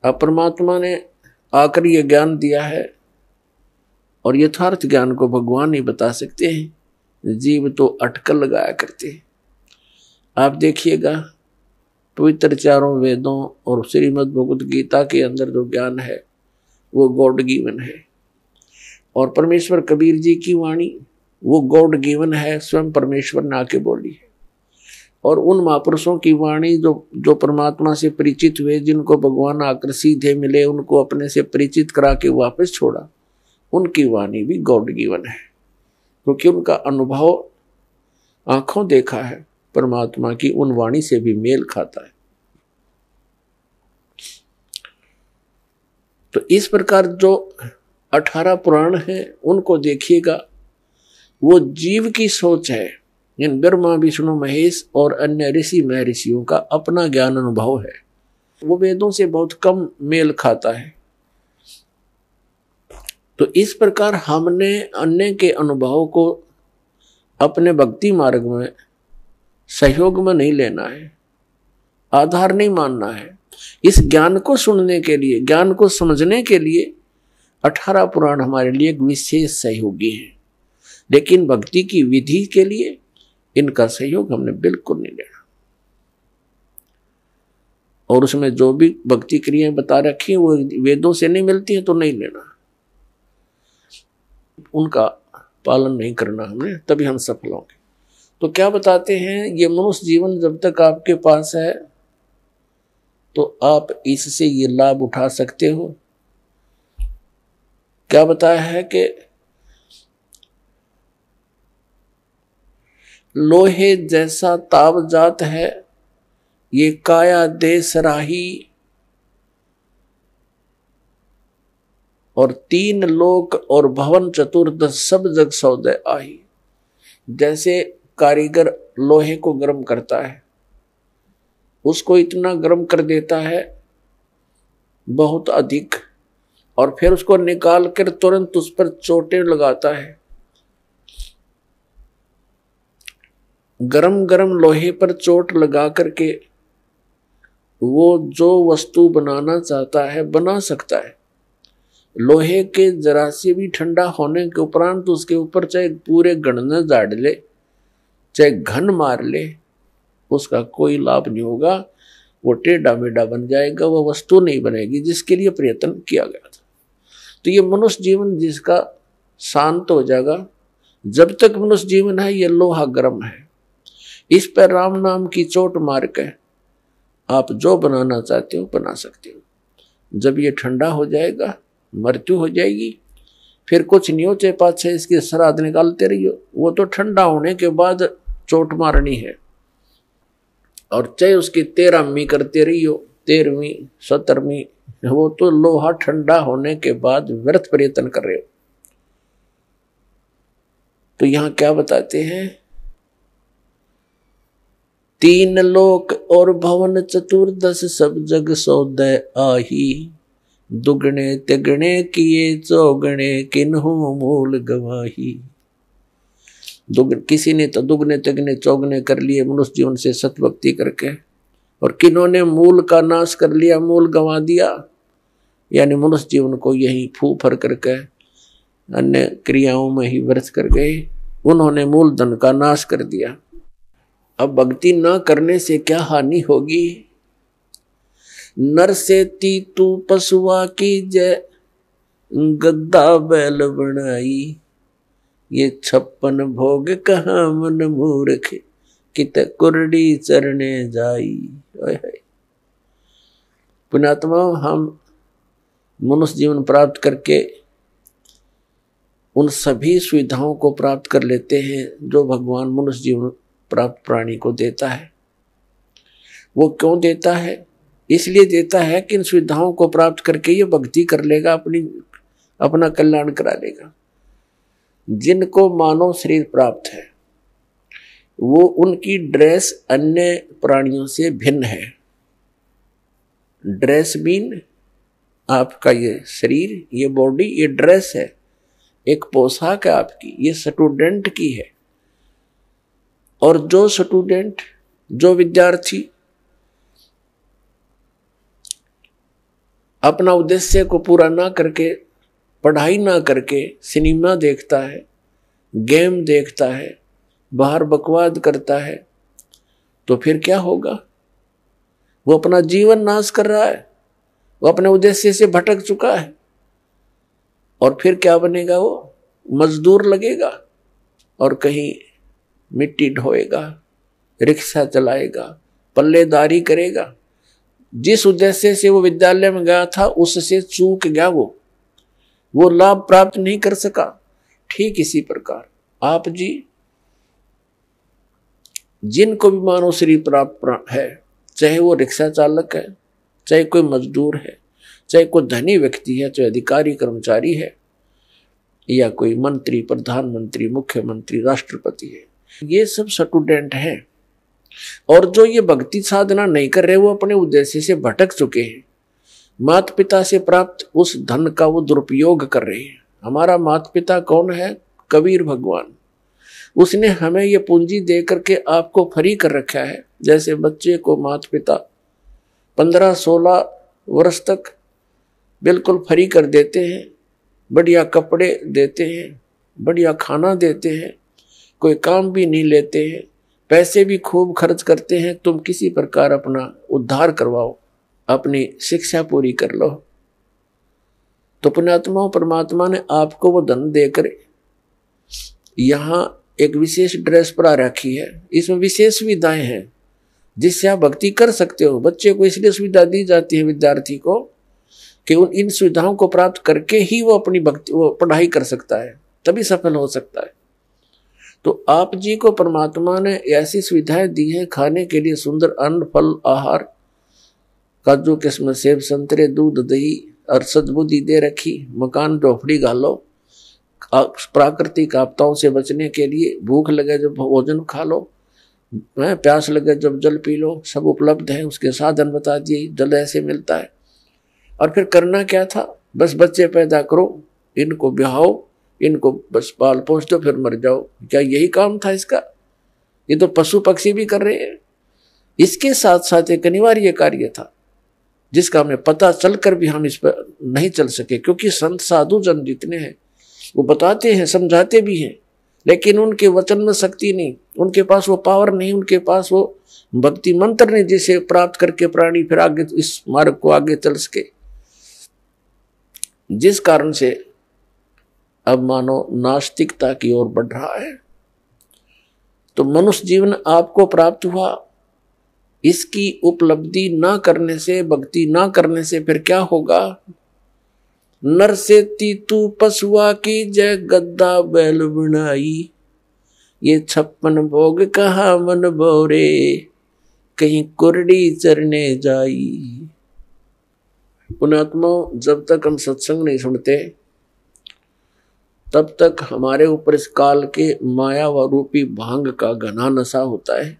अब परमात्मा ने आकर ये ज्ञान दिया है और यथार्थ ज्ञान को भगवान ही बता सकते हैं, जीव तो अटकल लगाया करते हैं। आप देखिएगा पवित्र चारों वेदों और श्रीमद् भगवद गीता के अंदर जो ज्ञान है वो गॉड गिवन है, और परमेश्वर कबीर जी की वाणी वो गॉड गिवन है, स्वयं परमेश्वर ने आके बोली है। और उन महापुरुषों की वाणी जो परमात्मा से परिचित हुए, जिनको भगवान आकर सीधे मिले, उनको अपने से परिचित करा के वापस छोड़ा, उनकी वाणी भी गॉड गिवन है, क्योंकि उनका अनुभव आंखों देखा है परमात्मा की उन वाणी से भी मेल खाता है। तो इस प्रकार जो 18 पुराण हैं उनको देखिएगा, वो जीव की सोच है। इन ब्रह्मा विष्णु महेश और अन्य ऋषि महर्षियों का अपना ज्ञान अनुभव है, वो वेदों से बहुत कम मेल खाता है। तो इस प्रकार हमने अन्य के अनुभव को अपने भक्ति मार्ग में सहयोग में नहीं लेना है, आधार नहीं मानना है। इस ज्ञान को सुनने के लिए, ज्ञान को समझने के लिए 18 पुराण हमारे लिए एक विशेष सहयोगी हैं, लेकिन भक्ति की विधि के लिए इनका सहयोग हमने बिल्कुल नहीं लेना। और उसमें जो भी भक्ति क्रियाएं बता रखी हैं वो वेदों से नहीं मिलती हैं तो नहीं लेना, उनका पालन नहीं करना हमने, तभी हम सफल होंगे। तो क्या बताते हैं, ये मनुष्य जीवन जब तक आपके पास है तो आप इससे ये लाभ उठा सकते हो। क्या बताया है कि लोहे जैसा ताव जात है ये काया दे सराही, और 3 लोक और भवन चतुर्दश सब जग सौदे आही। जैसे कारीगर लोहे को गर्म करता है, उसको इतना गर्म कर देता है बहुत अधिक, और फिर उसको निकाल कर तुरंत उस पर चोटें लगाता है। गरम गरम लोहे पर चोट लगा करके वो जो वस्तु बनाना चाहता है बना सकता है। लोहे के जरा से भी ठंडा होने के उपरांत तो उसके ऊपर चाहे पूरे गणना झाड़ ले, चाहे घन मार ले, उसका कोई लाभ नहीं होगा। वो टेढ़ा मेढ़ा बन जाएगा, वो वस्तु नहीं बनेगी जिसके लिए प्रयत्न किया गया था। तो ये मनुष्य जीवन जिसका शांत हो जाएगा, जब तक मनुष्य जीवन है ये लोहा गर्म है, इस पर राम नाम की चोट मार के आप जो बनाना चाहते हो बना सकते हो। जब ये ठंडा हो जाएगा, मृत्यु हो जाएगी, फिर कुछ नहीं हो, चाहे 5-6 इसके श्राद्ध निकालते रहियो, वो तो ठंडा होने के बाद चोट मारनी है। और चाहे उसकी 13वीं करते रहियो, 13वीं 17वीं, वो तो लोहा ठंडा होने के बाद व्यर्थ प्रयत्न कर रहे हो। तो यहां क्या बताते हैं, 3 लोक और भवन चतुर्दश सब जग सौदे आही, दुगने तिगने किए चौगने किन्हु मूल गवाही। किसी ने तो दुगने तिगने चौगने कर लिए मनुष्य जीवन से सतभक्ति करके, और किन्होंने मूल का नाश कर लिया, मूल गंवा दिया, यानी मनुष्य जीवन को यही फूफर करके अन्य क्रियाओं में ही व्यर्थ कर गए। उन्होंने मूल धन का नाश कर दिया। अब भक्ति न करने से क्या हानि होगी। नर से तीतू पशुआ की जय, गद्दा बैल बनाई, ये 56 भोग कहाँ मन मूर्ख, कित कुरडी चरने जाई। पुण्यात्मा, हम मनुष्य जीवन प्राप्त करके उन सभी सुविधाओं को प्राप्त कर लेते हैं जो भगवान मनुष्य जीवन प्राप्त प्राणी को देता है। वो क्यों देता है? इसलिए देता है कि इन सुविधाओं को प्राप्त करके ये भक्ति कर लेगा, अपना कल्याण करा लेगा। जिनको मानव शरीर प्राप्त है वो उनकी ड्रेस अन्य प्राणियों से भिन्न है। ड्रेस मीन आपका ये शरीर, ये बॉडी, ये ड्रेस है, एक पोशाक है आपकी, ये स्टूडेंट की है। और जो स्टूडेंट, जो विद्यार्थी अपना उद्देश्य को पूरा ना करके, पढ़ाई ना करके सिनेमा देखता है, गेम देखता है, बाहर बकवाद करता है, तो फिर क्या होगा? वो अपना जीवन नाश कर रहा है, वो अपने उद्देश्य से भटक चुका है। और फिर क्या बनेगा? वो मजदूर लगेगा और कहीं मिट्टी ढोएगा, रिक्शा चलाएगा, पल्लेदारी करेगा। जिस उद्देश्य से वो विद्यालय में गया था उससे चूक गया, वो लाभ प्राप्त नहीं कर सका। ठीक इसी प्रकार आप जी जिनको भी मानव शरीर प्राप्त है, चाहे वो रिक्शा चालक है, चाहे कोई मजदूर है, चाहे कोई धनी व्यक्ति है, चाहे अधिकारी कर्मचारी है, या कोई मंत्री, प्रधानमंत्री, मुख्यमंत्री, राष्ट्रपति है, ये सब स्टूडेंट हैं। और जो ये भक्ति साधना नहीं कर रहे, वो अपने उद्देश्य से भटक चुके हैं। माता पिता से प्राप्त उस धन का वो दुरुपयोग कर रहे हैं। हमारा माता पिता कौन है? कबीर भगवान। उसने हमें ये पूंजी दे करके आपको फ्री कर रखा है। जैसे बच्चे को माता पिता 15-16 वर्ष तक बिल्कुल फ्री कर देते हैं, बढ़िया कपड़े देते हैं, बढ़िया खाना देते हैं, कोई काम भी नहीं लेते हैं, पैसे भी खूब खर्च करते हैं, तुम किसी प्रकार अपना उद्धार करवाओ, अपनी शिक्षा पूरी कर लो। तो पुण्यात्मा परमात्मा ने आपको वो धन देकर यहाँ एक विशेष ड्रेस पर रखी है। इसमें विशेष सुविधाएं हैं जिससे आप भक्ति कर सकते हो। बच्चे को इसलिए सुविधा दी जाती है, विद्यार्थी को, कि इन सुविधाओं को प्राप्त करके ही वो अपनी भक्ति, वो पढ़ाई कर सकता है, तभी सफल हो सकता है। तो आप जी को परमात्मा ने ऐसी सुविधाएं दी है, खाने के लिए सुंदर अन्न, फल, आहार, काजू किस्म, सेब, संतरे, दूध, दही और सद्बुद्धि दे रखी। मकान झोपड़ी गालो, प्राकृतिक आपदाओं से बचने के लिए भूख लगे जब भोजन खा लो, प्यास लगे जब जल पी लो, सब उपलब्ध है। उसके साधन बता दिए, जल ऐसे मिलता है। और फिर करना क्या था? बस बच्चे पैदा करो, इनको ब्याहो, इनको बस पाल पोस दो, फिर मर जाओ। क्या यही काम था इसका? ये तो पशु पक्षी भी कर रहे हैं। इसके साथ साथ एक अनिवार्य कार्य था जिसका हमें पता चलकर भी हम इस पर नहीं चल सके, क्योंकि संत साधु जन जितने हैं वो बताते हैं, समझाते भी हैं, लेकिन उनके वचन में शक्ति नहीं, उनके पास वो पावर नहीं, उनके पास वो भक्ति मंत्र नहीं जिसे प्राप्त करके प्राणी फिर आगे इस मार्ग को आगे चल सके। जिस कारण से अब मानो नास्तिकता की ओर बढ़ रहा है। तो मनुष्य जीवन आपको प्राप्त हुआ, इसकी उपलब्धि ना करने से, भक्ति ना करने से फिर क्या होगा? नर से तीतू पशुआ की जय, गद्दा बैल बनाई, ये 56 भोग कहा मन बोरे, कहीं कुरडी चरने जाई। पुण्यात्मा, जब तक हम सत्संग नहीं सुनते तब तक हमारे ऊपर इस काल के माया व रूपी भांग का घना नशा होता है।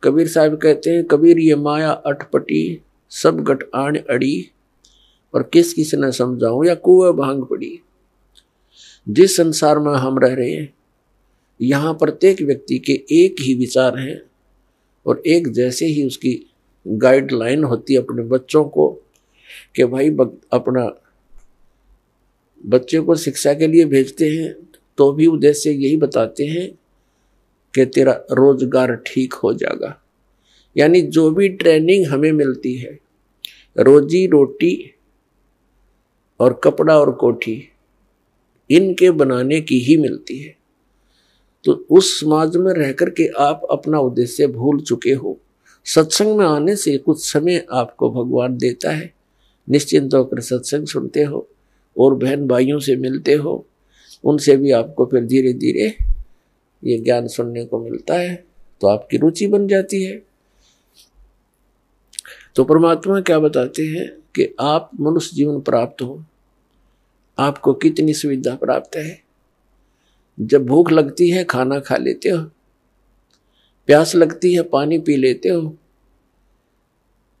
कबीर साहब कहते हैं, कबीर ये माया अटपटी, सब गट आण अड़ी, और किस किस ने समझाऊं या कुएं भांग पड़ी। जिस संसार में हम रह रहे हैं, यहाँ प्रत्येक व्यक्ति के एक ही विचार हैं और एक जैसे ही उसकी गाइडलाइन होती है अपने बच्चों को, कि भाई अपना बच्चे को शिक्षा के लिए भेजते हैं तो भी उद्देश्य यही बताते हैं कि तेरा रोजगार ठीक हो जाएगा। यानी जो भी ट्रेनिंग हमें मिलती है, रोजी रोटी और कपड़ा और कोठी, इनके बनाने की ही मिलती है। तो उस समाज में रहकर के आप अपना उद्देश्य भूल चुके हो। सत्संग में आने से कुछ समय आपको भगवान देता है, निश्चिंत होकर सत्संग सुनते हो और बहन भाइयों से मिलते हो, उनसे भी आपको फिर धीरे धीरे ये ज्ञान सुनने को मिलता है, तो आपकी रुचि बन जाती है। तो परमात्मा क्या बताते हैं कि आप मनुष्य जीवन प्राप्त हो, आपको कितनी सुविधा प्राप्त है। जब भूख लगती है खाना खा लेते हो, प्यास लगती है पानी पी लेते हो,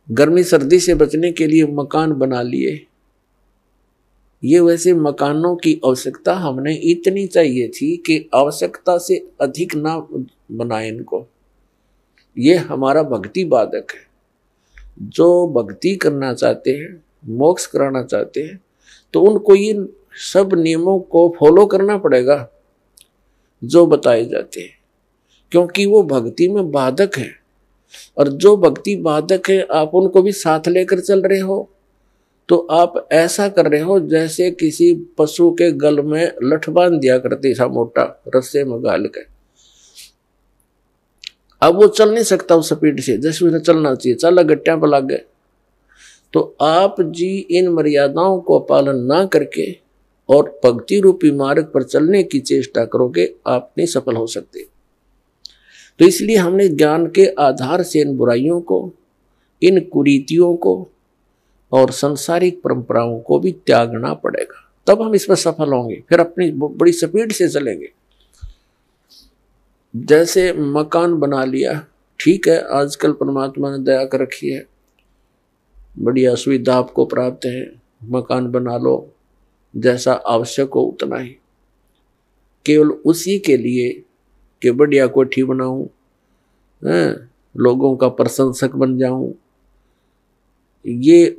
गर्मी सर्दी से बचने के लिए मकान बना लिए। ये वैसे मकानों की आवश्यकता हमने इतनी चाहिए थी कि आवश्यकता से अधिक ना बनाए इनको। ये हमारा भक्ति बाधक है। जो भक्ति करना चाहते हैं मोक्ष कराना चाहते हैं तो उनको इन सब नियमों को फॉलो करना पड़ेगा जो बताए जाते हैं, क्योंकि वो भक्ति में बाधक है। और जो भक्ति बाधक है आप उनको भी साथ लेकर चल रहे हो तो आप ऐसा कर रहे हो जैसे किसी पशु के गल में लठ बांध दिया करते था मोटा रस्से में गाल के। अब वो चल नहीं सकता उस स्पीड से जैसे उसे चलना चाहिए, चला गट्टियां पर लग गए। तो आप जी इन मर्यादाओं को पालन ना करके और भक्ति रूपी मार्ग पर चलने की चेष्टा करोगे आप नहीं सफल हो सकते। तो इसलिए हमने ज्ञान के आधार से इन बुराइयों को, इन कुरीतियों को और सांसारिक परंपराओं को भी त्यागना पड़ेगा, तब हम इसमें सफल होंगे। फिर अपनी बड़ी स्पीड से चलेंगे। जैसे मकान बना लिया, ठीक है, आजकल परमात्मा ने दया कर रखी है, बढ़िया सुविधा आपको प्राप्त है, मकान बना लो, जैसा आवश्यक हो उतना ही, केवल उसी के लिए कि बढ़िया कोठी बनाऊं, लोगों का प्रशंसक बन जाऊं। ये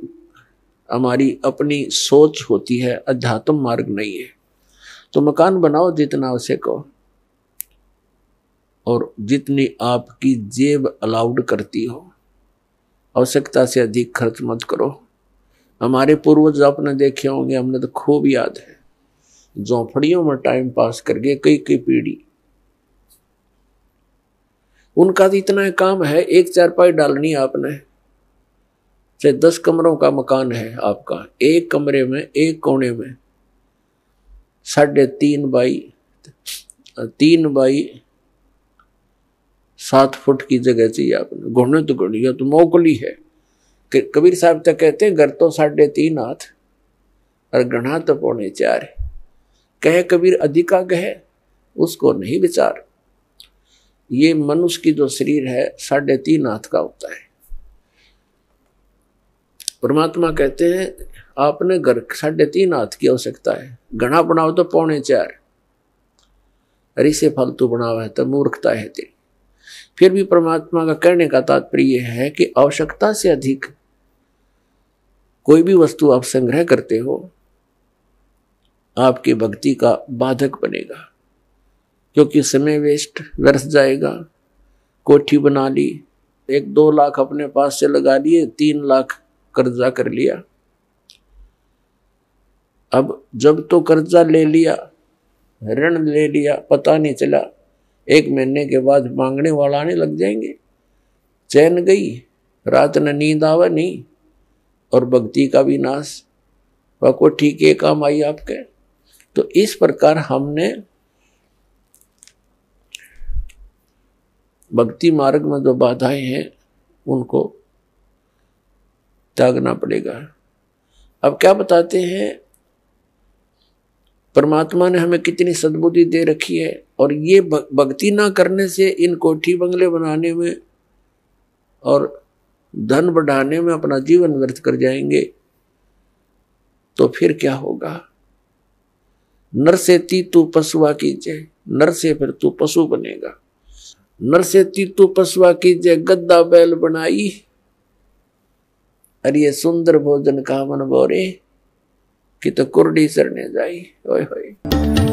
हमारी अपनी सोच होती है, अध्यात्म मार्ग नहीं है। तो मकान बनाओ जितना आवश्यक हो और जितनी आपकी जेब अलाउड करती हो, आवश्यकता से अधिक खर्च मत करो। हमारे पूर्वज आपने देखे होंगे, हमने तो खूब याद है, झोंपड़ियों में टाइम पास करके कई कई पीढ़ी, उनका तो इतना काम है, एक चारपाई डालनी है आपने, चाहे 10 कमरों का मकान है आपका, एक कमरे में एक कोने में 3.5 बाई 7 फुट की जगह चाहिए आपने। घुटने तो घड़िया तो मोकली है। कबीर साहब तक कहते हैं घर तो 3.5 हाथ और गणा तो 4.25। कहे कबीर अधिका कहे उसको नहीं विचार। ये मनुष्य की जो शरीर है 3.5 हाथ का होता है। परमात्मा कहते हैं आपने घर 3.5 हाथ की आवश्यकता है, घना बनाओ तो 4.25। अरे से फालतू बनाओ है तो मूर्खता है तेरी। फिर भी परमात्मा का कहने का तात्पर्य है कि आवश्यकता से अधिक कोई भी वस्तु आप संग्रह करते हो आपकी भक्ति का बाधक बनेगा, क्योंकि समय वेस्ट व्यर्थ जाएगा। कोठी बना ली, 1-2 लाख अपने पास से लगा लिए, 3 लाख कर्जा कर लिया। अब जब तो कर्जा ले लिया, ऋण ले लिया, पता नहीं चला, 1 महीने के बाद मांगने वाला आने लग जाएंगे। चैन गई, रात न नींद आवा नहीं, और भक्ति का भी नाश। वह कोठी के काम आई आपके। तो इस प्रकार हमने भक्ति मार्ग में जो बाधाएं हैं उनको त्यागना पड़ेगा। अब क्या बताते हैं, परमात्मा ने हमें कितनी सद्बुद्धि दे रखी है, और ये भक्ति ना करने से इन कोठी बंगले बनाने में और धन बढ़ाने में अपना जीवन व्यर्थ कर जाएंगे। तो फिर क्या होगा? नर से तू पशुआ कीजिए, नर से फिर तू पशु बनेगा। नर से तू पशुआ कीजिए, गद्दा बैल बनाई, अरे ये सुंदर भोजन का मन बोरे कि तो कुर्डी सरने जाई। ओए होए।